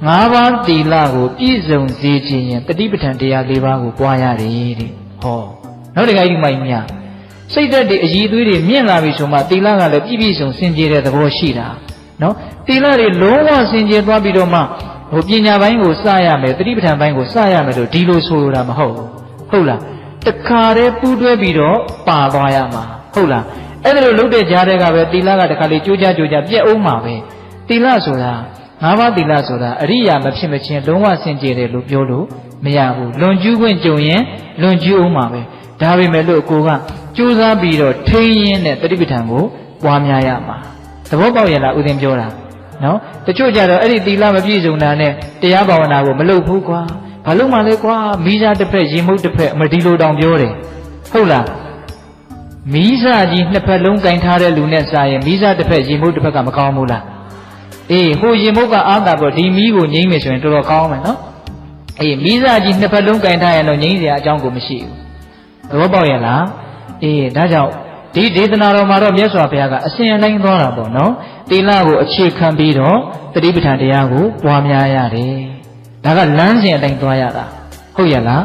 5ပါးသီလကိုပြည့်စုံစေခြင်းရင်တတိပဋ္ဌာန်တရား4ပါးကိုပွားရတယ်တဲ့ဟောနောက်တခါဒီမိုင်များစိတ်ဓာတ်တွေအည်သွေးတွေမြင့်လာပြီဆိုမှသီလကလည်းပြည့်ပြည့်စုံစင်ကြယ်တဲ့သဘောရှိတာနော်သီလတွေလုံးဝစင်ကြယ်သွားပြီးတော့မှဟိုပညာပိုင်းကိုစရမယ်တတိပဋ္ဌာန်ပိုင်းကိုစရမယ်လို့ဒီလိုဆိုလိုတာမဟုတ်ဘူးဟုတ်လားတခါတည်းပူးတွဲပြီးတော့ပါသွားရမှာဟုတ်လားအဲ့ဒါလိုလုပ်တဲ့ကြားတဲ့ကပဲသီလကတခါလေကြိုးကြပြက်အောင်မှာပဲသီလဆိုတာ5ပါးသီလဆိုတာအရိယာမဖြစ်မချင်းလုံးဝစင်ကြယ်တယ်လို့ပြောလို့မရဘူးလွန်ကျူးခွင့်ကြုံရင်လွန်ကျူးအောင်မှာပဲဒါပေမဲ့လို့ကိုကကြိုးစားပြီးတော့ထိန်းရင်းတဲ့တတိပဋ္ဌာန်ကိုပွားများရမှာသဘောပေါက်ရလားဦးသိန်းပြောတာနော်တချို့ကြတော့အဲ့ဒီသီလမပြည့်စုံတာနဲ့တရားဘာဝနာကိုမလုပ်ဘူးကွာဘာလို့မှလဲကွာမိစားတစ်ဖက်ရေမုတ်တစ်ဖက်မဒီလိုတောင်ပြောတယ်ဟုတ်လားမိစားကြီးနှစ်ဖက်လုံးကင်ထားတဲ့လူနဲ့စာရင်မိစားတစ်ဖက်ရေမုတ်တစ်ဖက်ကမကောင်းဘူးလားအေးဟိုရေမုတ်ကအားတာပေါ့ဒီမီးကိုငိမ့်မယ်ဆိုရင်တော်တော်ကောင်းမယ်နော်အေးမိစားကြီးနှစ်ဖက်လုံးကင်ထားရင်တော့ငိမ့်စရာအကြောင်းကိုမရှိဘူးသဘောပေါက်ရလားအေးဒါကြောင့်ဒီဒေသနာတော်မှာတော့မြတ်စွာဘုရားကအစဉ်အတိုင်းသွားတာပေါ့နော်သီလကိုအခြေခံပြီးတော့တတိပဋ္ဌာန်တရားကိုပွားများရတယ်ဒါကလမ်းစဉ်အတိုင်းသွားရတာဟုတ်ရလား